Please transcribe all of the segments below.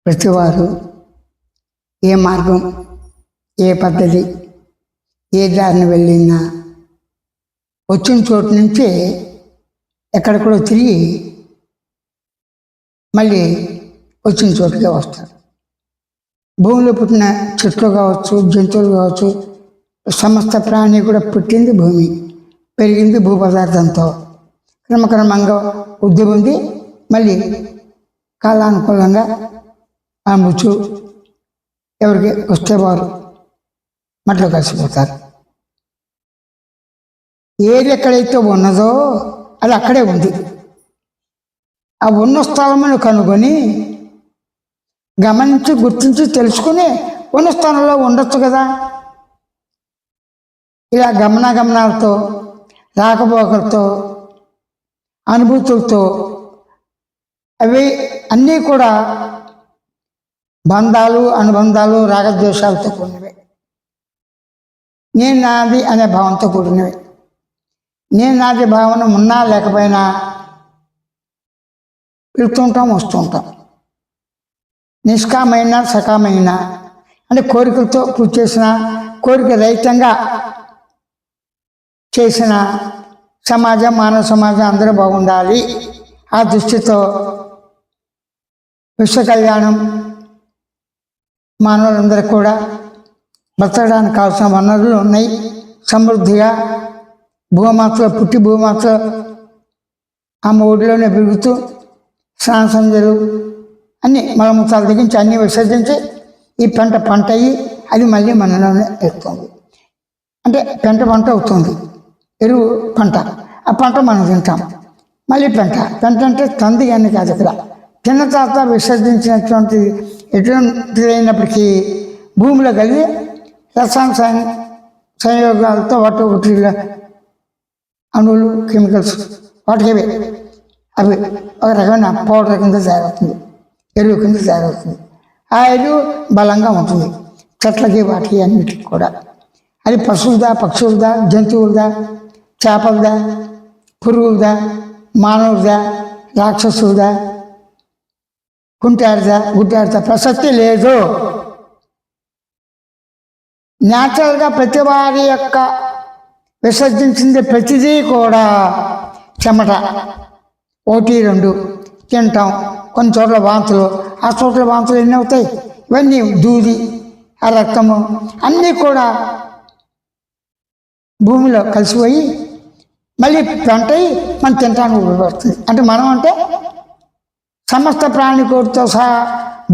ప్రతివారు ఏ మార్గం, ఏ పద్ధతి, ఏ దారిని వెళ్ళినా వచ్చిన చోటు నుంచి ఎక్కడెక్కడో తిరిగి మళ్ళీ వచ్చిన చోటుకే వస్తారు. భూమిలో పుట్టిన చెట్లు కావచ్చు, జంతువులు కావచ్చు, సమస్త ప్రాణి కూడా పుట్టింది భూమి, పెరిగింది భూ పదార్థంతో. క్రమక్రమంగా వృద్ధి పొంది మళ్ళీ కాలానుకూలంగా ఆ ముచ్చు ఎవరికి వస్తే వారు మట్లో కలిసిపోతారు. ఏది ఎక్కడైతే ఉన్నదో అది అక్కడే ఉంది. ఆ ఉన్న స్థలమును కనుగొని గమనించి గుర్తించి తెలుసుకుని ఉన్న స్థలంలో ఉండొచ్చు కదా. ఇలా గమనాలతో, రాకపోకలతో, అనుభూతులతో అవి అన్నీ కూడా బంధాలు, అనుబంధాలు, రాగద్వేషాలతో కూడినవి. నేను నాది అనే భావంతో కూడినవి. నేను నాది భావన ఉన్నా లేకపోయినా వెళ్తుంటాం, వస్తుంటాం. నిష్కామైన, సకామైన అంటే కోరికలతో పూజ చేసిన, కోరిక రహితంగా చేసిన సమాజం, మానవ సమాజం అందరూ బాగుండాలి ఆ దృష్టితో విశ్వ కళ్యాణం, మానవులందరికీ కూడా బతకడానికి కావాల్సిన వనరులు ఉన్నాయి. సమృద్ధిగా భూమాతలో పుట్టి భూమాతలో ఆమె ఒడిలోనే పెరుగుతూ స్నాన సంధ్యలు అన్నీ మలమూత్రాలు దిగించి అన్నీ విసర్జించి ఈ పంట అయ్యి అది మళ్ళీ మనలోనే వెళ్తుంది. అంటే పంట అవుతుంది, ఎరువు పంట. ఆ పంట మనం తింటాం. మళ్ళీ పెంట అంటే తంది అని కాదు. ఇక్కడ తిన్న తర్వాత విసర్జించినటువంటి ఎటువంటిదైనప్పటికీ భూమిలో కలిగి రసాయన సంయోగాలతో ఒకటి అణువులు, కెమికల్స్ వాటికి అవి ఒక రకమైన పౌడర్ కింద తయారవుతుంది, ఎరువు కింద తయారవుతుంది. ఆ ఎరువు బలంగా ఉంటుంది చెట్లకి, వాటికి అన్నిటికి కూడా. అది పశువులదా, పక్షులదా, జంతువులదా, చేపలదా, పురుగులదా, మానవులదా, రాక్షసులదా, కుంటాడదా, గుడ్డాడదా ప్రసక్తి లేదు. న్యాచురల్గా ప్రతి వారి యొక్క విసర్జించింది ప్రతిదీ కూడా చెమట. 1, 2 తింటాం, కొన్ని చోట్ల వాంతులు, ఆ చోట్ల వాంతులు ఎన్ని అవుతాయి, ఇవన్నీ దూది, ఆ రక్తము అన్నీ కూడా భూమిలో కలిసిపోయి మళ్ళీ పెంటయి మనం తింటానికి ఉపయోగపడుతుంది. అంటే మనం అంటే సమస్త ప్రాణికోటితో సహా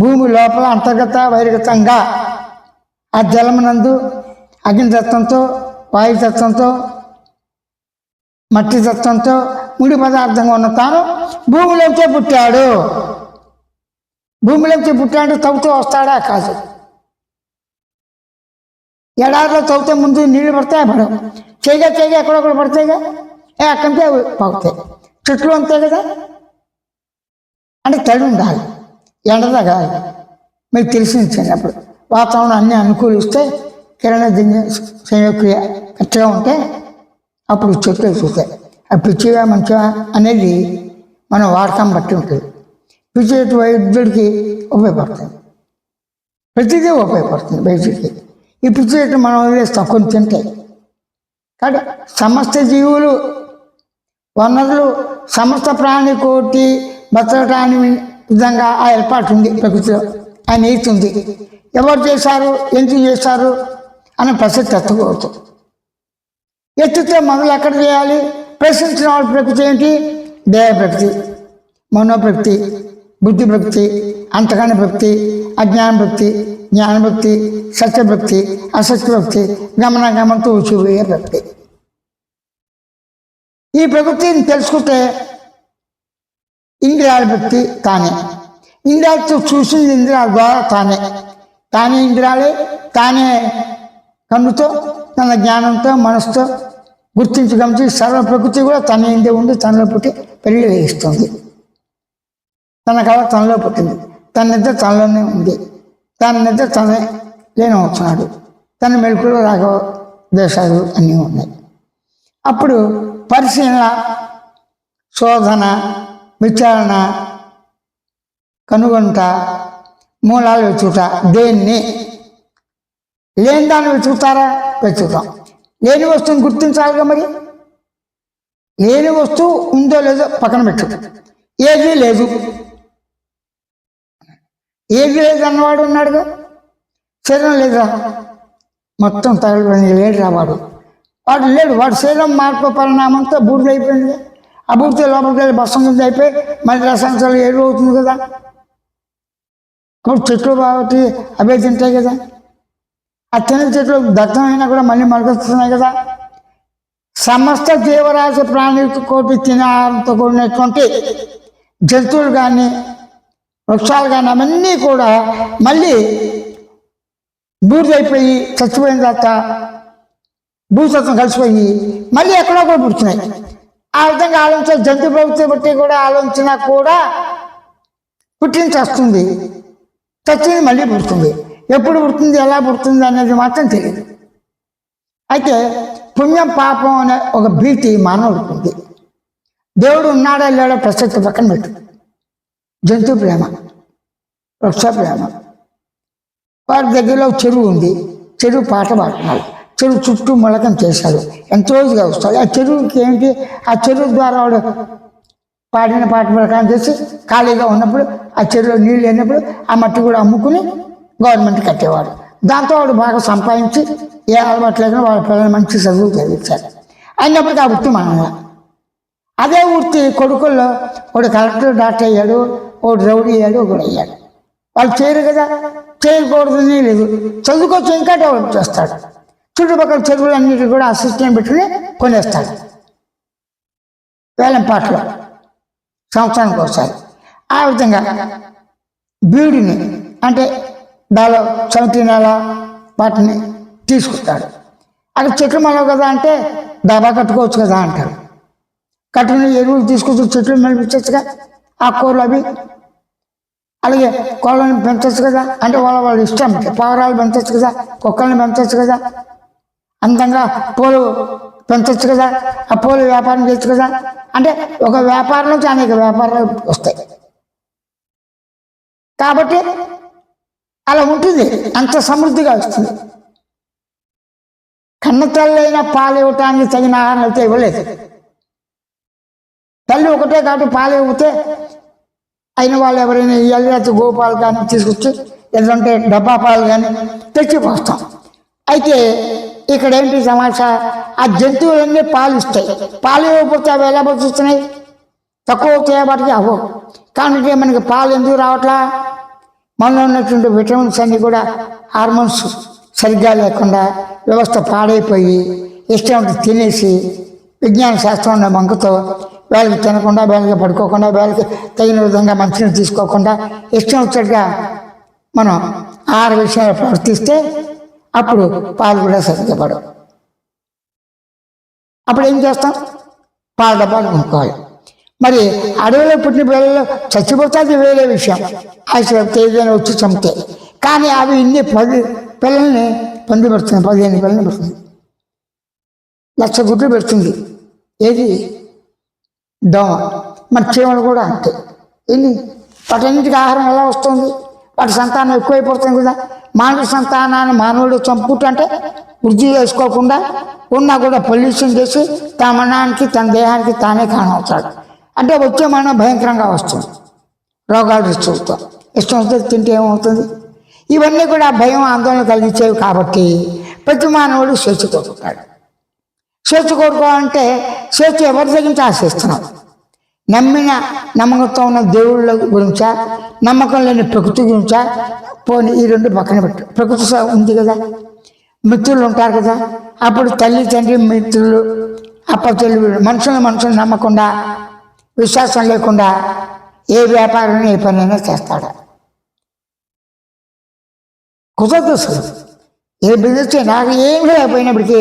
భూమి లోపల అంతర్గత బహిర్గతంగా ఆ జలమునందు అగ్నితత్వంతో, వాయుతత్వంతో, మట్టి తత్వంతో ముడి పదార్థంగా ఉన్న తాను భూమిలోంచే పుట్టాడు. భూమిలోంచి పుట్టాడు తవ్వుతూ వస్తాడా? కాదు. ఎడారిలో తవ్వుతే ముందు నీళ్ళు పడతాయి, పడవు. చేయగా ఎక్కడొక్కడ పడతాయిగా, అక్కడికే పాకుతాయి. చెట్లు అంతే కదా. అంటే తడి ఉండాలి, ఎండ తగాలి. మీకు తెలిసింది చిన్నప్పుడు వాతావరణం అన్నీ అనుకూలిస్తే, కిరణ సంయోక్రియ కరెక్ట్గా ఉంటే అప్పుడు చెట్లు చూస్తాయి. అది పిచ్చిగా మంచిగా అనేది మనం వాడకం బట్టి ఉంటుంది. పిచ్చి వైద్యుడికి ఉపయోగపడుతుంది, ప్రతిదీ ఉపయోగపడుతుంది వైద్యుడికి. ఈ పిచ్చి చెట్టు మనం వదిలేస్తాం కొన్ని తింటాయి. కాబట్టి సమస్త జీవులు, వనరులు, సమస్త ప్రాణికోటి బతకటానికి విధంగా ఆ ఏర్పాటు ఉంది ప్రకృతిలో. ఆయన ఈతుంది. ఎవరు చేశారు, ఎందుకు చేశారు అనే ప్రసక్తి ఎత్తకూడదు. ఎత్తితే మొదలు ఎక్కడ చేయాలి? ప్రశ్నించిన వాళ్ళ ప్రకృతి ఏంటి? దేహ ప్రకృతి, మనోప్రకృతి, బుద్ధి ప్రకృతి, అంతకణ ప్రకృతి, అజ్ఞాన భక్తి, జ్ఞానభక్తి, సత్యభక్తి, అసత్యభక్తి, గమనంతో ఊచిపోయే ప్రకృతి. ఈ ప్రకృతిని తెలుసుకుంటే ఇంద్రియాల భక్తి తానే. ఇంద్రియాలతో చూసింది ఇంద్రియాల ద్వారా తానే ఇంద్రియాలే, తానే కన్నుతో, తన జ్ఞానంతో, మనసుతో గుర్తించి గమనించి సర్వ ప్రకృతి కూడా తన ఇందే ఉండి తనలో పుట్టి పెరిగి వేయిస్తుంది. తన కళ తనలో పుట్టింది, తన నిద్ర తనలోనే ఉంది, తన నిద్ర తనే లేనవుతున్నాడు, తన మెలుకులు, రాఘవ దేశాలు అన్నీ ఉన్నాయి. అప్పుడు పరిశీలన, శోధన, విచారణ, కనుగొంట, మూలాలు వెతుకుతా. దేన్ని? లేని దాన్ని వెతుకుతారా? వెతుకుతాం. లేని వస్తువుని గుర్తించాలిగా మరి. లేని వస్తువు ఉందో లేదో పక్కన పెట్టు. ఏది లేదు, ఏది లేదు అన్నవాడు ఉన్నాడుగా. శరీరం లేదా, మొత్తం తగలబడి లేడు రావాడు. వాడు లేడు. వాడు శరీరం మార్పు పరిణామంతో బూడిద అయిపోయింది. ఆ బూడిద లోపలికి వెళ్ళి బస్సం కింద అయిపోయి మళ్ళీ రసాయనాలు ఏడు అవుతుంది కదా. అప్పుడు చెట్లు కాబట్టి అవే తింటాయి కదా. ఆ తినే చెట్లు దత్తమైనా కూడా మళ్ళీ మొలకెత్తుతున్నాయి కదా. సమస్త జీవరాశి ప్రాణులకి కోటి తినే ఆహారంతో కూడినటువంటి జంతువులు కానీ వృక్షాలు కానీ అవన్నీ కూడా మళ్ళీ బూడిదైపోయి చచ్చిపోయిన తర్వాత భూతత్వం కలిసిపోయి మళ్ళీ ఎక్కడో కూడా పుడుతున్నాయి. ఆ విధంగా ఆలోచన జంతు ప్రవృత్తి బట్టి కూడా ఆలోచన కూడా పుట్టించి వస్తుంది, చచ్చింది మళ్ళీ పుడుతుంది. ఎప్పుడు పుడుతుంది, ఎలా పుడుతుంది అనేది మాత్రం తెలియదు. అయితే పుణ్యం పాపం అనే ఒక భీతి మానవుడికి ఉంది. దేవుడు ఉన్నాడా లేడా ప్రసక్తి పక్కన పెట్టు. జంతు ప్రేమ, వృక్ష ప్రేమ. వారి దగ్గరలో చెరువు ఉంది, చెరువు పాట పాడుతున్నాడు, చెరువు చుట్టూ మొలకం చేశాడు, ఎంతో రోజుగా వస్తాడు. ఆ చెరువుకి ఏంటి, ఆ చెరువు ద్వారా వాడు పాడిన పాట ప్రకారం చేసి ఖాళీగా ఉన్నప్పుడు ఆ చెరువులో నీళ్ళు లేనప్పుడు ఆ మట్టి కూడా అమ్ముకుని గవర్నమెంట్ కట్టేవాడు. దాంతో వాడు బాగా సంపాదించి ఏ అలవాటు లేకుండా వాళ్ళ పిల్లలు మంచి చదువులు చదివించారు. అయినప్పటికీ ఆ వృత్తి మనల్ని. అదే వృత్తి కొడుకుల్లో ఒకడు కలెక్టర్, డాక్టర్ అయ్యాడు, ఒకడు రౌడీ అయ్యాడు, ఒకడు అయ్యాడు. వాళ్ళు చేయరు కదా, చేయకూడదని లేదు. చదువుకోవచ్చు, ఇంకా డెవలప్ చేస్తాడు. చుట్టుపక్కల చెరువులన్నిటి కూడా అసిస్టెంట్ పెట్టుకుని కొనేస్తాడు. వేలం పాటలో సంవత్సరానికి ఒకసారి. ఆ విధంగా బీడుని అంటే దాలో చవితి నెల వాటిని తీసుకుంటాడు. అక్కడ చెట్లు మలవు కదా అంటే డాబా కట్టుకోవచ్చు కదా అంటారు. కట్టుకుని ఎరువులు తీసుకొచ్చి చెట్లు మెలిపించచ్చుగా, ఆకుకూరలు అవి. అలాగే కోళ్ళని పెంచవచ్చు కదా అంటే వాళ్ళ ఇష్టం. పావురాలు పెంచవచ్చు కదా, కుక్కల్ని పెంచవచ్చు కదా, అందంగా పూలు పెంచవచ్చు కదా, ఆ పూలు వ్యాపారం చేయొచ్చు కదా. అంటే ఒక వ్యాపారం నుంచి అనేక వ్యాపారాలు వస్తాయి కాబట్టి అలా ఉంటుంది. అంత సమృద్ధిగా వస్తుంది. కన్న తల్లైనా పాలు ఇవ్వటానికి తగిన ఆహారం అయితే ఇవ్వలేదు. తల్లి ఒకటే కాబట్టి పాలు ఇవ్వతే అయిన వాళ్ళు ఎవరైనా ఇవ్వాలి, గోపాలు కానీ తీసుకొచ్చి ఎందుకంటే డబ్బా పాలు కానీ తెచ్చి పోస్తాం. అయితే ఇక్కడ ఏంటి సమాచారం, ఆ జంతువులన్నీ పాలు ఇస్తాయి. పాలు ఇవ్వకపోతే అవి ఎలా బతుకుతున్నాయి? తక్కువ అవుతాయి వాటికి అవ్వవు. కాబట్టి మనకి పాలు ఎందుకు రావట్లా? మనలో ఉన్నటువంటి విటమిన్స్ అన్నీ కూడా హార్మోన్స్ సరిగ్గా లేకుండా వ్యవస్థ పాడైపోయి ఇష్టం తినేసి విజ్ఞాన శాస్త్రం ఉన్న మంకుతో వేళకి తినకుండా, వేళకి పడుకోకుండా, వేళకి తగిన విధంగా మంచిని తీసుకోకుండా ఇష్టం వచ్చేట్టుగా మనం ఆహార విషయాలు ప్రవర్తిస్తే అప్పుడు పాలు కూడా సరిగ్గా పడవు. అప్పుడు ఏం చేస్తాం? పాల డబ్బాలు కొనుక్కోవాలి. మరి అడవిలో పుట్టిన పిల్లలు చచ్చిపోతుంది వేరే విషయం, ఆశ ఏదైనా వచ్చి చంపితే. కానీ అవి ఇన్ని 10 పిల్లల్ని పెడుతుంది, 15 పిల్లల్ని పెడుతుంది, 1,00,000 గుడ్లు పెడుతుంది. ఏది? దోమ. మన చీమలు కూడా అంతే. ఎన్ని వాటన్నిటికీ ఆహారం ఎలా వస్తుంది? వాటి సంతానం ఎక్కువైపోతుంది కదా. మానవ సంతానాన్ని మానవుడు చంపుకుంటే వృద్ధి చేసుకోకుండా ఉన్నా కూడా పొల్యూషన్ చేసి తన మనానికి తన దేహానికి తానే కానవుతాడు. అంటే వచ్చే మనం భయంకరంగా వస్తుంది, రోగాలు చూస్తాం. ఇష్టం వస్తే తింటే ఏమవుతుంది? ఇవన్నీ కూడా భయం, ఆందోళన కలిగించేవి. కాబట్టి ప్రతి మానవుడు స్వేచ్ఛ కోరుకుంటాడు. స్వేచ్ఛ కోరుకోవాలంటే స్వేచ్ఛ ఎవరి తగ్గించి ఆశిస్తున్నాం? నమ్మిన నమ్మకంతో ఉన్న దేవుళ్ళ గురించా, నమ్మకం లేని ప్రకృతి గురించా? పోనీ ఈ రెండు పక్కన పెట్టు. ప్రకృతి ఉంది కదా, మిత్రులు ఉంటారు కదా. అప్పుడు తల్లి, తండ్రి, మిత్రులు, అప్పచెల్లి, మనుషులు నమ్మకుండా, విశ్వాసం లేకుండా ఏ వ్యాపారం, ఏ పనైనా చేస్తాడు. కుదరదు అసలు. ఏ బిజినెస్ నాకు ఏం లేకపోయినప్పటికీ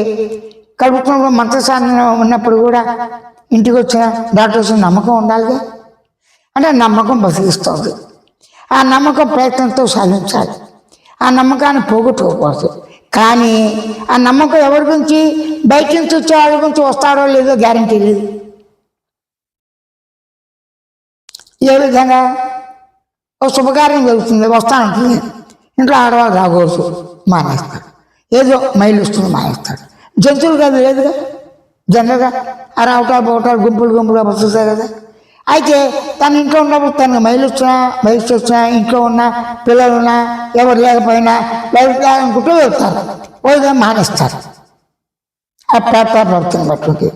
కడుపులో మంత్రసాధన ఉన్నప్పుడు కూడా ఇంటికి వచ్చిన డాక్టర్స్ నమ్మకం ఉండాలిగా. అంటే నమ్మకం బతికిస్తుంది. ఆ నమ్మకం ప్రయత్నంతో సాధించాలి. ఆ నమ్మకాన్ని పోగొట్టుకోకూడదు. కానీ ఆ నమ్మకం ఎవరి గురించి? బయట నుంచి వచ్చే వాళ్ళ గురించి వస్తాడో లేదో గ్యారంటీ లేదు. ఏ విధంగా? ఒక శుభకార్యం జరుగుతుంది, వస్తానంటుంది, ఇంట్లో ఆడవాళ్ళు రాకూడదు మానేస్తాడు. ఏదో మైలు వస్తుంది మానేస్తాడు. జంతువులు కాదు లేదుగా, జనరల్గా ఆ రావటాలు పోవటాలు గుంపులు గుంపులుగా వస్తుంటాయి కదా. అయితే తన ఇంట్లో ఉన్నప్పుడు తనకు మైలు వచ్చినా బయట వచ్చినా, ఇంట్లో ఉన్న పిల్లలున్నా ఎవరు లేకపోయినా బయట అనుకుంటూ వెళ్తారు, పోయిగా మానేస్తారు. ఆ ప్రవర్తన బట్టి.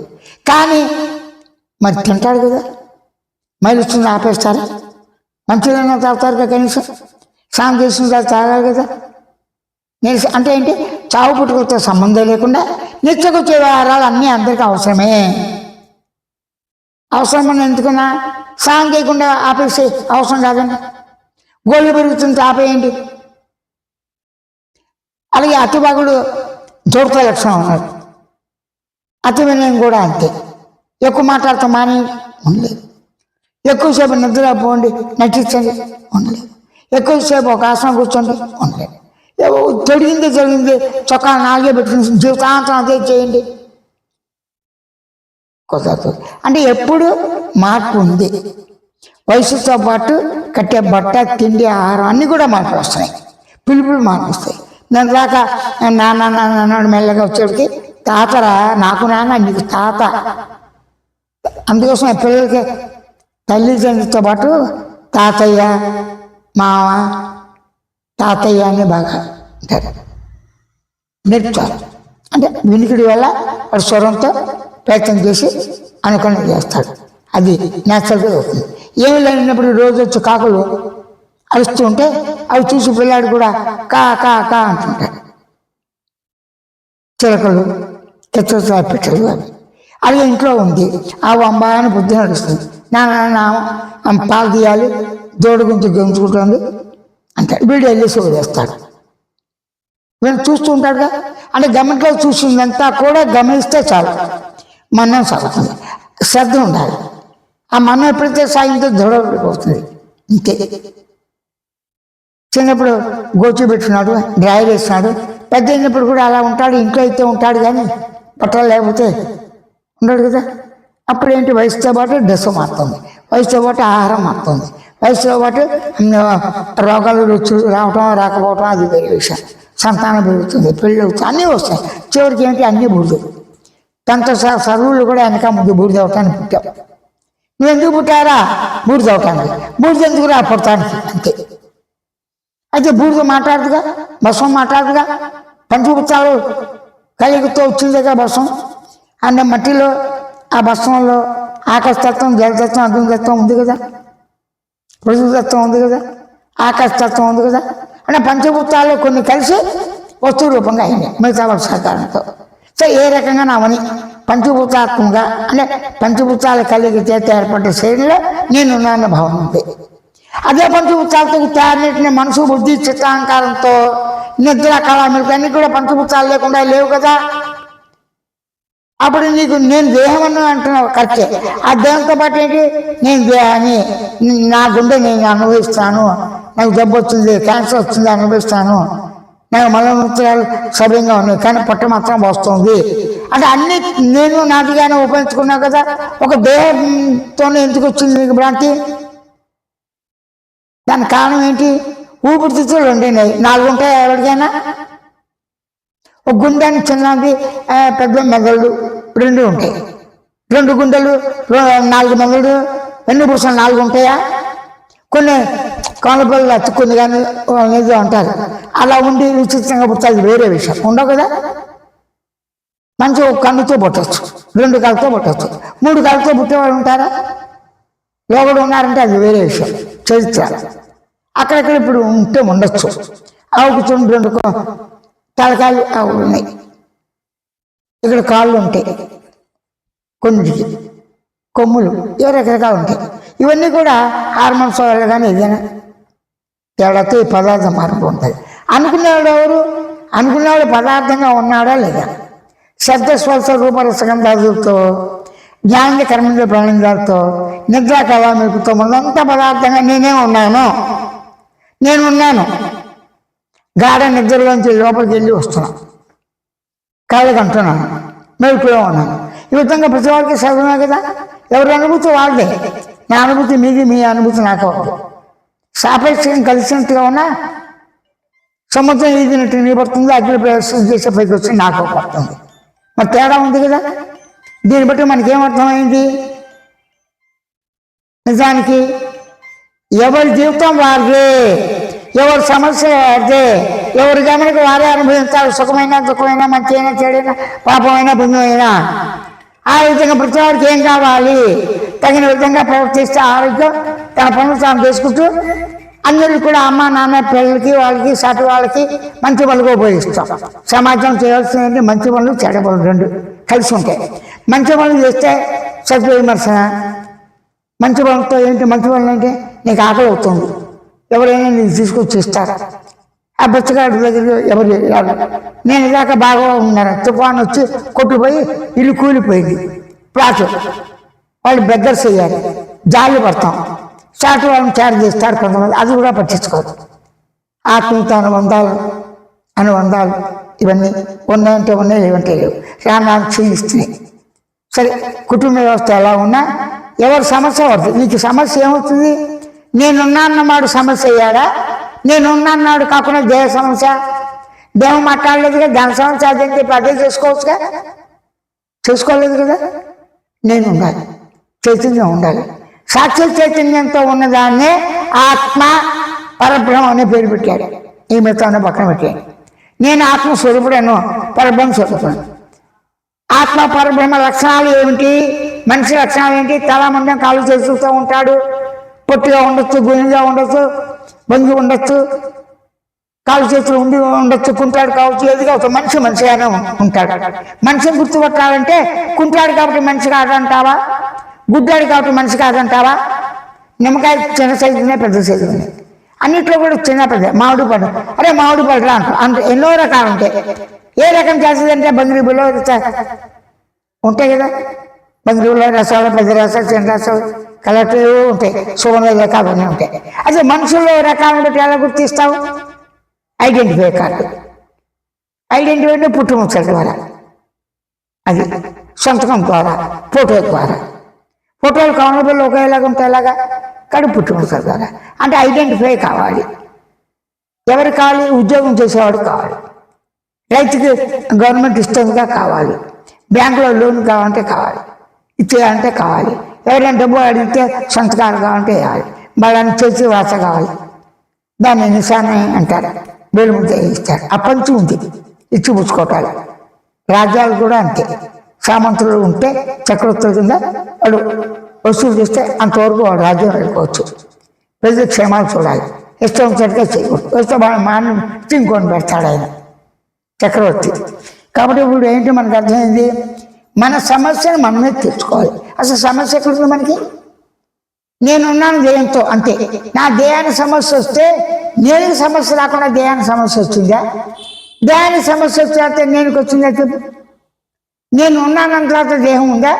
కానీ మరి తింటాడు కదా, మైలు వచ్చింది ఆపేస్తారా? మంచిగా తాగుతారు కదా, కనీసం స్నానం చేసిన తర్వాత తాగాలి కదా. నేను అంటే ఏంటి, చావు పుట్టుకతో సంబంధం లేకుండా నిత్యకొచ్చే వ్యవహారాలు అన్నీ అందరికీ అవసరమే. అవసరమని ఎందుకున్నా స్నానం చేయకుండా ఆపేసి అవసరం కాదండి. గోళ్ళు పెరుగుతుంటే ఆపేయండి. అలాగే అతిబాగుడు దూరత లక్షణం ఉన్నాడు. అతి వినయం కూడా అంతే. ఎక్కువ మాట్లాడుతూ మాని ఉండలేదు. ఎక్కువసేపు నిద్ర పోండి నటించండి ఉండలేదు. ఎక్కువసేపు ఒక ఆసనం కూర్చోండి ఉండలేదు. జరిగింది చొక్కా నాలుగే పెట్టుకుని జీవితాంతం అదే చేయండి కుదరదు. అంటే ఎప్పుడు మార్పు ఉంది. వయసుతో పాటు కట్టే బట్ట, తిండి, ఆహారం అన్నీ కూడా మార్పులు వస్తున్నాయి. పిలుపులు మార్పు వస్తాయి. నేను దాకా నాన్న నాన్న మెల్లగా వచ్చేటికి తాతరా, నాకు నాన్న నీకు తాత. అందుకోసం పిల్లలకి తల్లిదండ్రులతో పాటు తాతయ్య, మామ, తాతయ్య అని బాగా అంటారు, నేర్పుతారు. అంటే వినికిడి వల్ల వాడు స్వరంతో ప్రయత్నం చేసి అనుకరణ చేస్తాడు. అది నేచురల్గా అవుతుంది. ఏమి లేనప్పుడు రోజు వచ్చి కాకులు అరుస్తూ ఉంటే అవి చూసి పిల్లాడు కూడా కా కా కా అంటుంటాడు. చిలకలు, తెచ్చ పెట్టలు అవి. అలాగే ఇంట్లో ఉంది, ఆ వంబా అని బుద్ధి నడుస్తుంది. నాన్న పాలు తీయాలి, దోడు గుంజు గెంచుకుంటుంది అంటాడు. వీడు వెళ్ళేసి వదిలేస్తాడు. వీళ్ళు చూస్తూ ఉంటాడుగా. అంటే గమనికలో చూసిందంతా కూడా గమనిస్తే చాలు, మన్నం సాగుతుంది. శ్రద్ధ ఉండాలి. ఆ మన్నం ఎప్పుడైతే సాగిందో దృఢపడిపోతుంది. ఇంతే. చిన్నప్పుడు గోచి పెట్టుకున్నాడు, డ్రైవర్ వేస్తున్నాడు. పెద్ద అయినప్పుడు కూడా అలా ఉంటాడు. ఇంట్లో అయితే ఉంటాడు కానీ బట్టలు లేకపోతే ఉండడు కదా. అప్పుడు ఏంటి, వయసుతో పాటు డ్రెస్ మారుతుంది, వయసుతో పాటు ఆహారం మారుతుంది, వయసుతో పాటు రోగాలు రుచులు రావటం రాకపోవటం అది వేరే విషయం. సంతానం పెరుగుతుంది, పెళ్ళి అవుతుంది, అన్నీ వస్తాయి. చివరికి ఏంటి, అన్నీ బూడిద. దాంతో సర్వులు కూడా వెనక ముందు బూడిద అవటానికి పుట్టావు. నువ్వు ఎందుకు పుట్టారా? బూడిద అవటానికి. బూడిద ఎందుకు రా? పుడతానికి. అంతే. అయితే బూడిద మాట్లాడుతుగా, భస్వం మాట్లాడుతుగా. పంచభూతాలు కలిగితో వచ్చిందిగా భస్వం. అన్న మట్టిలో ఆ భస్వంలో ఆకాశతత్వం, జలతత్వం, అగ్నితత్వం ఉంది కదా, పృథ్వీతత్వం ఉంది కదా, ఆకాశతత్వం ఉంది కదా. అంటే పంచభూతాల్లో కొన్ని కలిసి వస్తు రూపంగా అయినాయి మిగతా వాళ్ళ సహకారంతో. సో ఏ రకంగా నావని పంచభూతాత్మగా అంటే పంచభూతాల కలిగి చేత ఏర్పడ్డ శరీరంలో నేనున్నాన్న భావన ఉంది. అదే పంచభూతాలతో తయారైన మనసు, బుద్ధి, చిత్తాహంకారంతో నిద్ర, కళ, మిగతా అన్ని కూడా పంచభూతాలు లేకుండా లేవు కదా. అప్పుడు నీకు నేను దేహం అని అంటున్నావు, కరెక్టే. ఆ దేహంతో పాటు ఏంటి, నేను దేహాన్ని, నా గుండె నేను అనుభవిస్తాను, నాకు జబ్బు వచ్చింది, క్యాన్సర్ వచ్చింది అనుభవిస్తాను, నాకు మలమూత్రాలు సవ్యంగా ఉన్నాయి కానీ పొట్ట మాత్రం వస్తుంది అంటే అన్ని నేను నాటిగానే ఉపయోగించుకున్నావు కదా. ఒక దేహంతోనే ఎందుకు వచ్చింది నీకు భ్రాంతి? దాని కారణం ఏంటి? ఊపిరితిత్తులు ఉండినాయి, 4 ఉంటాయి ఎవరికైనా. ఒక గుండెని చిన్నది, పెద్ద మెదళ్ళు 2 ఉంటాయి. 2 గుండెలు, 4 మెదళ్ళు, ఎన్ని పూసలు 4 ఉంటాయా? కొన్ని కోనపల్లి అతుక్కుని కానీ నిజం అంటారు. అలా ఉండి విచిత్రంగా పుట్టాలి, వేరే విషయం. ఉండవు కదా. మంచి ఒక కన్నుతో పుట్టచ్చు, 2 కాళ్ళతో పుట్టచ్చు, 3 కాళ్ళతో పుట్టేవాళ్ళు ఉంటారా? లోగడు ఉన్నారంటే అది వేరే విషయం, చరిత్ర. అక్కడెక్కడ ఇప్పుడు ఉంటే ఉండొచ్చు. ఆవుకు 2 తలకాయలు ఆవులు ఉన్నాయి, ఇక్కడ కాళ్ళు ఉంటాయి, కొన్నిటికి కొమ్ములు, రకరకాలు ఉంటాయి. ఇవన్నీ కూడా హార్మోన్స్ వల్ల కానీ ఏదైనా తేడాతో ఈ పదార్థం మార్పు ఉంటుంది. అనుకునేవాడు ఎవరు? అనుకునేవాడు పదార్థంగా ఉన్నాడా లేదా? శబ్ద స్పర్శ రూపరసగంధాదులతో, జ్ఞాన కర్మేంద్ర ప్రాణేంద్రాలతో, నిద్ర కళ మెరుపుతో ఉన్నంత పదార్థంగా నేనే ఉన్నాను. నేను ఉన్నాను. గాఢ నిద్రలోంచి లోపలికి వెళ్ళి వస్తున్నాను, కళ్ళకి అంటున్నాను, మెరుపులో ఉన్నాను. ఈ విధంగా ప్రతి వారికి సర్వమే కదా. ఎవరి అనుభూతి వాళ్ళదే. నా అనుభూతి మీది, మీ అనుభూతి నాకు అవ్వదు. సాపేక్షం కలిసినట్టుగా ఉన్నా సముద్రం ఈదినట్టు నీ పడుతుంది, అగ్ని ప్రవేశం చేసే పైకి వచ్చి నాకు పడుతుంది. మరి తేడా ఉంది కదా. దీన్ని బట్టి మనకేమర్థమైంది? నిజానికి ఎవరి జీవితం వారిదే, ఎవరి సమస్య వారిదే, ఎవరి గమనికి వారే అనుభవించాలి. సుఖమైనా దుఃఖమైనా, మంచి అయినా చెడైనా, పాపమైనా పుణ్యమైనా. ఆ విధంగా ప్రతి వారికి ఏం కావాలి? తగిన విధంగా ప్రవర్తిస్తే ఆరోగ్యం తన పనులు తాను చేసుకుంటూ అందరికీ కూడా అమ్మ నాన్న పిల్లలకి వాళ్ళకి సాటి వాళ్ళకి మంచి పనులు ఉపయోగిస్తాం. సమాజం చేయాల్సింది మంచి పనులు చెడ్డ పనులు రెండు కలిసి ఉంటాయి. మంచి పనులు చేస్తే సత్య విమర్శన. మంచి పనులతో ఏంటి? మంచి పనులు అంటే నీకు ఆకలి అవుతుంది, ఎవరైనా నీకు తీసుకొచ్చి ఇస్తారు. ఆ బచ్చగాడి దగ్గర ఎవరు వెళ్ళాలి? నేను ఇదాక బాగా ఉన్నాను, తుఫాన్ వచ్చి కొట్టుపోయి ఇల్లు కూలిపోయింది, ప్లాట్ వాళ్ళు బెగ్గర్స్ అయ్యారు, జాలి పడతాం. చాటు వాళ్ళని చారు చేస్తారు కొంతమంది, అది కూడా పట్టించుకోదు. ఆత్మీయత అనుబంధాలు ఇవన్నీ ఉన్నాయంటే ఉన్నాయి, లేవంటే లేవు. రాను క్షీణిస్తున్నాయి. సరే, కుటుంబ వ్యవస్థ ఎలా ఉన్నా ఎవరి సమస్య పడుతుంది. నీకు సమస్య ఏమవుతుంది? నేనున్నాన్నమాడు సమస్య అయ్యాడా? నేనున్నాడు కాకుండా దేహ సమస్య. దేహం మాట్లాడలేదుగా, దాని సమస్య అదేంటి? అదే చేసుకోవచ్చుగా, చేసుకోలేదు కదా. నేను ఉండాలి, చైతన్యం ఉండాలి. సాక్షి చైతన్యంతో ఉన్నదాన్నే ఆత్మ పరబ్రహ్మ అనే పేరు పెట్టాడు. ఈ మిగతా పక్కన పెట్టాడు. నేను ఆత్మస్వరూపుడను, పరబ్రహ్మ స్వరూపుడు. ఆత్మ పరబ్రహ్మ లక్షణాలు ఏమిటి? మనిషి లక్షణాలు ఏంటి? తల ముందు కాళ్ళు చేస్తూ ఉంటాడు, పొట్టిగా ఉండొచ్చు, గుణిగా ఉండొచ్చు, బంగి ఉండొచ్చు, కాలు చేతులు ఉండి ఉండొచ్చు, కుంటాడు కావచ్చు, ఏది కావచ్చు. మనిషిగానే ఉంటాడు. మనిషిని గుర్తుపట్టాలంటే కుంటాడు కాబట్టి మనిషి కాదంటావా? గుడ్డాడు కాబట్టి మనిషి కాదంటావా? నిమ్మకాయ చిన్న సైజునే, పెద్ద సైజునే, అన్నిట్లో కూడా చిన్న పెద్ద. మామిడి పండు, అరే మామిడి పండు అంటే ఎన్నో రకాలు ఉంటాయి. ఏ రకం చేస్తుందంటే బంగిరీబులో ఉంటాయి కదా. బంగిరీబులో రసాలు, పెద్ద రసాలు, చిన్న రసాలు, కలెక్టర్ ఉంటాయి, సువర్ణ రకాలు అన్నీ ఉంటాయి. అదే మనుషుల్లో రకాలను బట్టి ఎలా గుర్తిస్తావు? Identify card. ఐడెంటిఫై అంటే పుట్టుముచ్చల ద్వారా, అది సంతకం ద్వారా, ఫోటో ద్వారా. ఫోటోలు కౌనబుల్ ఒకేలాగా ఉంటాయిలాగా కానీ పుట్టుముచ్చల ద్వారా. అంటే ఐడెంటిఫై కావాలి. ఎవరు కావాలి? ఉద్యోగం చేసేవాడు కావాలి, రైతుకి గవర్నమెంట్ ఇష్టంగా కావాలి, బ్యాంకులో లోన్ కావాలంటే కావాలి, ఇచ్చేయాలంటే కావాలి, ఎవరైనా డబ్బు అడిగితే సంతకాలు కావాలంటే వేయాలి, వాళ్ళని చేసి వాస కావాలి, దాన్ని నిశానే అంటారు. వేలు ముద్ద ఇస్తారు. ఆ పంచి ఉంది, ఇచ్చి పుచ్చుకోవటాలు. రాజ్యాలు కూడా అంతే. సామంతులు ఉంటే చక్రవర్తుల కింద వాడు వసూలు చేస్తే అంతవరకు వాడు రాజ్యం వెళ్ళిపోవచ్చు. ప్రజలు క్షేమాలు చూడాలి, ఇష్టం సరిగ్గా చేయకూడదు. వస్తే మాని ఇంకొని పెడతాడు ఆయన చక్రవర్తి. కాబట్టి ఇప్పుడు ఏంటి మనకు అర్థమైంది? మన సమస్యను మనమే తెచ్చుకోవాలి. అసలు సమస్య ఎక్కడుంది మనకి? నేనున్నాను దేయంతో, అంతే. నా దేహానికి సమస్య వస్తే నేనుకి సమస్య రాకుండా దేహానికి సమస్య వచ్చిందా? దేహానికి సమస్య వచ్చితే నేనుకి వచ్చిందా చెప్పు? నేను ఉన్నానన్న తర్వాత దేహం ఉందా?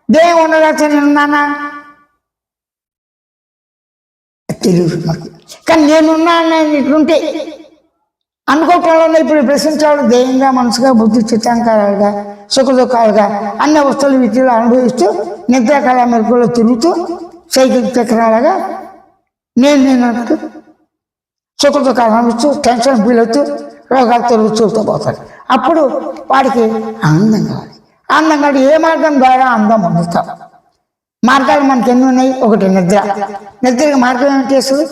దేహం ఉన్న తర్వాత నేనున్నానా? తెలియదు నాకు. కానీ నేనున్నాను ఇట్లుంటే అనుకోవటంలో ఇప్పుడు ప్రశ్నించేవాడు దేహంగా, మనసుగా, బుద్ధి, చిత్తాంకాలుగా, సుఖ దుఃఖాలుగా అన్ని వస్తువులు వీటిలో అనుభవిస్తూ నిద్రాకాల మెరుపులో తిరుగుతూ సైకిల్ చక్రాలుగా నేను అంటూ సుఖ దుఃఖాలు అనుభవిస్తూ టెన్షన్ ఫీల్ అవుతూ రోగాలతో రుచులతో పోతాడు. అప్పుడు వాడికి ఆనందం కావాలి. ఆనందం కాదు ఏ మార్గం ద్వారా అందం పొందుతాం? మార్గాలు మనకి ఎన్ని ఉన్నాయి? ఒకటి నిద్ర. నిద్రకి మార్గం ఏమిటి? అసలు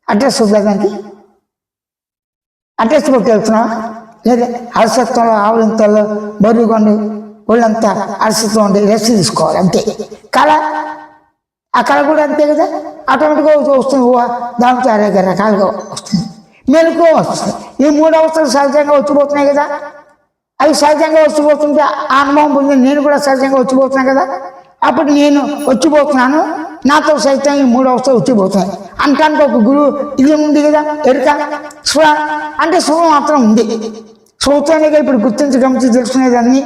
అడ్రస్ ఉద్యోగానికి అడ్రస్ కొట్టి వెళ్తున్నావా? లేదా అలసత్వంలో, ఆవులంతలో, బరువుగొండి ఒళ్ళంతా అలసత్వం ఉండి రెస్ట్ తీసుకోవాలి అంతే. కళ, ఆ కళ కూడా అంతే కదా, ఆటోమేటిక్గా వస్తుంది. దాంతో అనేక రకాలుగా వస్తుంది, మెలకు వస్తుంది. ఈ మూడు అవస్థలు సహజంగా వచ్చిపోతున్నాయి కదా. అవి సహజంగా వచ్చిపోతుంటే ఆ అనుభవం పొంది నేను కూడా సహజంగా వచ్చిపోతున్నాను కదా. అప్పుడు నేను వచ్చిపోతున్నాను, నాతో సైతం ఈ మూడు అవస్థలు వచ్చిపోతున్నాయి అంటానికి ఒక గురువు ఇది ఉంది కదా, ఎరుక స్వ అంటే స్వ మాత్రం ఉంది. స్వతోనే ఇప్పుడు గుర్తించి గమనించి తెలుసుకునేదాన్ని.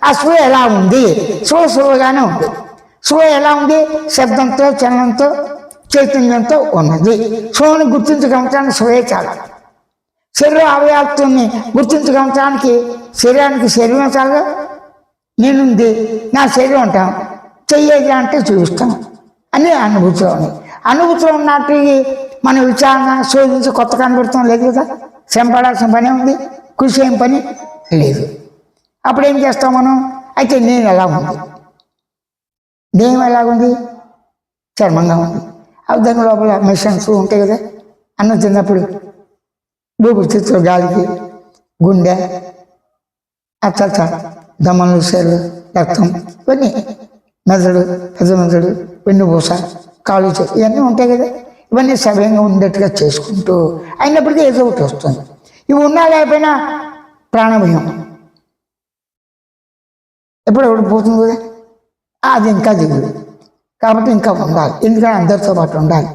ఆ స్వ ఎలా ఉంది? స్వగానే ఉంది. స్వ ఎలా ఉంది? శబ్దంతో, చలనంతో, చైతన్యంతో ఉన్నది. స్వని గుర్తించి గమనించడానికి స్వయే చాలా. శరీర అవయవాన్ని గుర్తించి గమనించడానికి శరీరానికి శరీరం చాలా. నేనుంది, నా శరీరం అంటాం, చెయ్యేది అంటే చూపిస్తాం అని అనుభూతిలో ఉన్నాయి. అనుభూతిలో ఉన్నట్టుకి మనం విచారణ శోధించి కొత్త కనబెడతాం లేదు కదా. శ్రమ పడాల్సిన పని ఉంది, కృషి ఏం పని లేదు. అప్పుడు ఏం చేస్తాం మనం? అయితే నేను ఎలా ఉంది, దేహం ఎలాగుంది, చర్మంగా ఉంది. దాని లోపల మిషన్స్ ఉంటాయి కదా. అన్నం తిన్నప్పుడు ఊపిరితిత్తులు, గాలికి, గుండె, అచ్చ దమలు, సెల్లు, రక్తం, ఇవన్నీ, మెదడు, పెద్ద మెదడు, వెన్నుపూస, కాలు, ఇవన్నీ ఉంటాయి కదా. ఇవన్నీ సవ్యంగా ఉండేట్టుగా చేసుకుంటూ అయినప్పటికీ ఏదో ఒకటి వస్తుంది. ఇవి ఉన్నా లేకపోయినా ప్రాణభయం ఎప్పుడు పోతుంది కదా. అది ఇంకా దిగుడు. కాబట్టి ఇంకా ఉండాలి. ఎందుకంటే అందరితో పాటు ఉండాలి,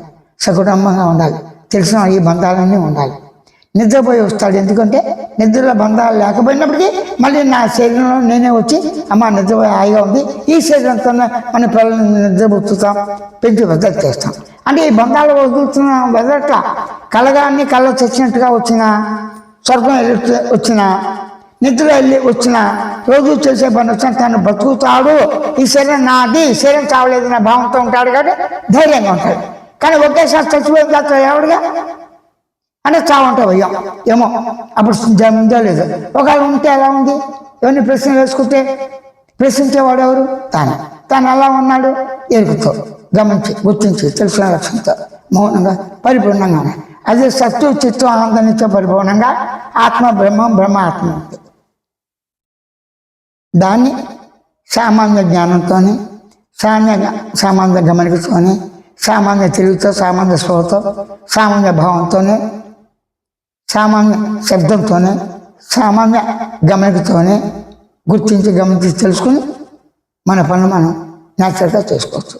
సకుటుంబంగా ఉండాలి, తెలిసిన ఈ బంధాలన్నీ ఉండాలి. నిద్రపోయి వస్తాడు, ఎందుకంటే నిద్రలో బంధాలు లేకపోయినప్పటికీ మళ్ళీ నా శరీరంలో నేనే వచ్చి అమ్మ నిద్రపోయి హాయిగా ఉంది, ఈ శరీరంతో మన పిల్లల్ని నిద్రపుచ్చుతాం, పెంచి వదలు చేస్తాం. అంటే ఈ బంధాలు వదులుతున్న వదలట్ల కలగాన్ని కళ్ళ చచ్చినట్టుగా వచ్చిన, స్వర్గం వెళ్ళి వచ్చిన, నిద్ర వెళ్ళి వచ్చిన, రోజు చేసే పని వచ్చిన తను బతుకుతాడు. ఈ శరీరం నాది, శరీరం చావలేదు నా భావంతో ఉంటాడు కాబట్టి ధైర్యంగా ఉంటాడు. కానీ ఒకేసారి చచ్చిపోయిన తర్వాత ఎవడుగా అంటే చావంటే భయం ఏమో అప్పుడు జందో లేదు. ఒకవేళ ఉంటే ఎలా ఉంది, ఎవరిని ప్రశ్న వేసుకుంటే ప్రశ్నించేవాడు ఎవరు? తాను ఎలా ఉన్నాడు ఎరుగుతో గమనించి గుర్తించి తెలిసిన లక్ష్యంతో మౌనంగా పరిపూర్ణంగా ఉన్నాయి. అదే సత్తు చిత్తు ఆనందాన్నిచ్చే పరిపూర్ణంగా ఆత్మ బ్రహ్మం, బ్రహ్మ ఆత్మ ఉంది. దాన్ని సామాన్య జ్ఞానంతో, సామాన్య గమనికతోనే, సామాన్య తెలివితో, సామాన్య స్పృహతో, సామాన్య భావంతోనే, సామాన్య శబ్దంతోనే, సామాన్య గమనికతోనే గుర్తించి గమనించి తెలుసుకుని మన పనులు మనం న్యాచురల్గా చేసుకోవచ్చు.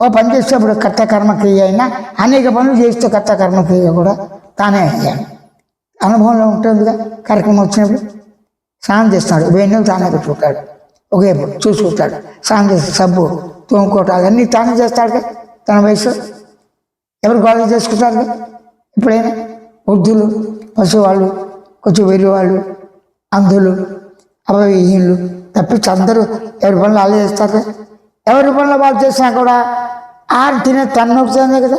ఓ పని చేసేప్పుడు కర్త కర్మక్రియ అయినా అనేక పనులు చేస్తే కర్త కర్మక్రియ కూడా తానే అయ్యాడు. అనుభవంలో ఉంటుందిగా. కార్యక్రమం వచ్చినప్పుడు స్నానం చేస్తున్నాడు, వేణువు తానే పెట్టుకుంటాడు, ఒకేపు చూసుకుంటాడు, స్నానం చేస్తే సబ్బు తోముకోవటాలు అన్నీ తానే చేస్తాడు. తన వయసు ఎవరు గోళ చేసుకుంటారు. ఇప్పుడైనా వృద్ధులు, పశువాళ్ళు, కొంచెం వెర్రి వాళ్ళు, అంధులు, అవహీనులు తప్పించి అందరూ ఎవరి పనులు వాళ్ళు చేస్తారు. ఎవరి పనులు వాళ్ళు చేసినా కూడా ఆరు తినే తన్నొక్కుతుంది కదా.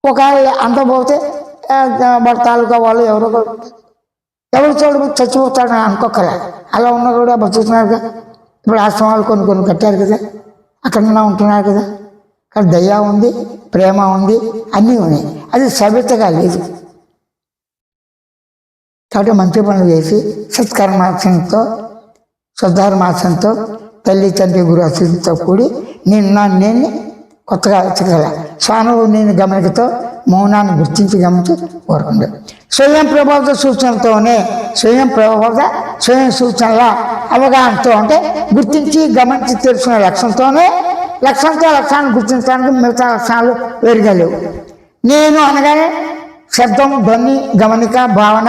ఒకవేళ అంత పోతే వాళ్ళ తాలూకా వాళ్ళు ఎవరు చూడ చచ్చిపోతాడని అనుకోకలే. అలా ఉన్నా కూడా బతుకుతున్నారు కదా. ఇప్పుడు ఆశ్రమాలు కొన్ని కట్టారు కదా, అక్కడ ఉంటున్నారు కదా. కానీ దయ ఉంది, ప్రేమ ఉంది, అన్నీ ఉన్నాయి. అది సభ్యతగా లేదు. కాబట్టి మంచి పనులు చేసి సత్కర్మాచరణతో, శుద్ధర్మాచరణతో, తల్లి తండ్రి గురు అతిథితో కూడి నేను కొత్తగా వెతకగల స్వానువు నేను గమనికతో మౌనాన్ని గుర్తించి గమనించి కోరుకుంది. స్వయం ప్రబోధ సూచనలతోనే, స్వయం సూచనల అవగాహనతో, అంటే గుర్తించి గమనించి తెలుసుకునే లక్ష్యాన్ని గుర్తించడానికి మిగతా లక్షణాలు వేరుగా లేవు. నేను అనగానే శబ్దం, ధ్వని, గమనిక, భావన,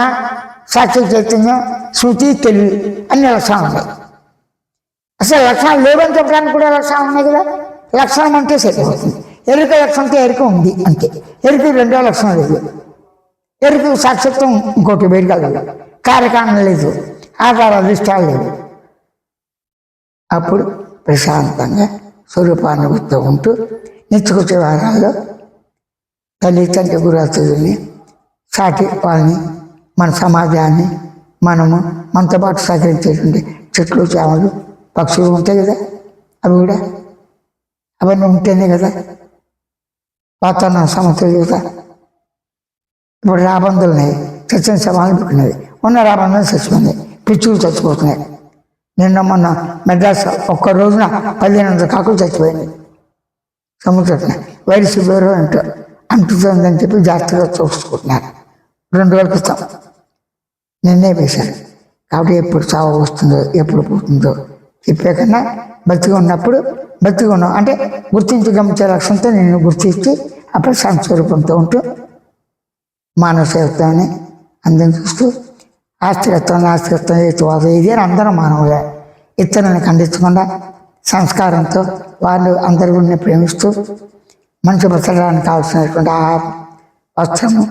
సాక్షి చైతన్యం, శృతి, తెలివి అన్ని లక్షణాలు ఉన్నాయి. అసలు లక్షణాలు లేవని చెప్పడానికి కూడా లక్షణాలు ఉన్నాయి కదా. లక్షణం అంటే సరిపోతుంది. ఎరుక లక్షణంతో ఎరుక ఉంది అంతే. ఎరుక రెండో లక్షణం లేదు. ఎరుక సాక్షిత్వం ఇంకోటి వేరుగా లేదు, కార్యకారణం లేదు, ఆధార అధిష్టాలు లేవు. అప్పుడు ప్రశాంతంగా స్వరూపానుభూతితో ఉంటూ నిత్యకొచ్చే వారాల్లో తల్లి తండ్రి గురు అతిథుల్ని, సాటి వాళ్ళని, మన సమాజాన్ని, మనతో పాటు సహకరించేటువంటి చెట్లు, చేమలు, పక్షులు ఉంటాయి కదా, అవి కూడా అవన్నీ ఉంటేనే కదా వాతావరణ సమతుల్యత. ఇప్పుడు రాబందులున్నాయి, చచ్చిన శవాలు పుట్టినవి, ఉన్న రాబందులు చచ్చిపోయినాయి, పిచ్చులు చచ్చిపోతున్నాయి. మొన్న మెడ్రాస్ ఒక్క రోజున 1500 కాకులు చచ్చిపోయినాయి సముద్రం. వైరస్ ఫీవర్ అంటుతుందని చెప్పి జాగ్రత్తగా చూసుకుంటున్నారు. 2 రోజుల క్రితం నిన్నే వేశారు. కాబట్టి ఎప్పుడు చావు వస్తుందో, ఎప్పుడు పోతుందో చెప్పే కన్నా బతిగా ఉన్నాం అంటే గుర్తించి గమనించే లక్ష్యంతో నేను గుర్తించి అప్పుడు సంస్వరూపంతో ఉంటూ మానవ సేవతోనే అందరిని చూస్తూ ఆస్తికత్వం హేతువాదం ఇది అని అందరం మానవులే. ఇతరులను ఖండించకుండా సంస్కారంతో వాళ్ళు అందరిని ప్రేమిస్తూ మనిషి బతకడానికి కావాల్సినటువంటి ఆహారం, వస్త్రము,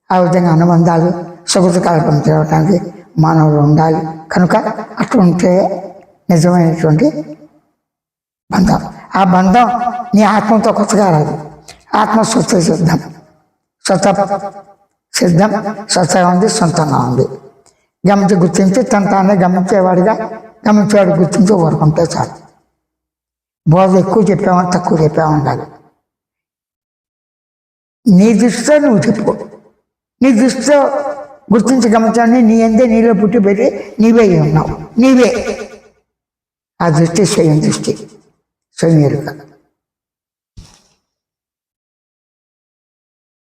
ఆ విధంగా అనుబంధాలు, సుఖత కల్పన చేయడానికి మానవులు ఉండాలి. కనుక అట్లా ఉంటే నిజమైనటువంటి బంధం. ఆ బంధం నీ ఆత్మతో కొత్తగా రాదు. ఆత్మ స్వచ్ఛ సిద్ధం, స్వచ్ఛ సిద్ధం, స్వచ్ఛగా ఉంది, సొంతంగా ఉంది. గమనించి గుర్తించి తన తానే గమనించేవాడిగా గమనించేవాడు గుర్తించి ఊరుకుంటే చాలు. బోధ ఎక్కువ చెప్పామని తక్కువ చెప్పామని కాదు. నీ దృష్టితో నువ్వు చెప్పు, నీ దృష్టితో గుర్తించి గమనించాలని నీ అందే నీలో పుట్టి పెరిగి నీవే ఉన్నావు, నీవే. ఆ దృష్టి స్వయం దృష్టి, స్వయం ఎరుక.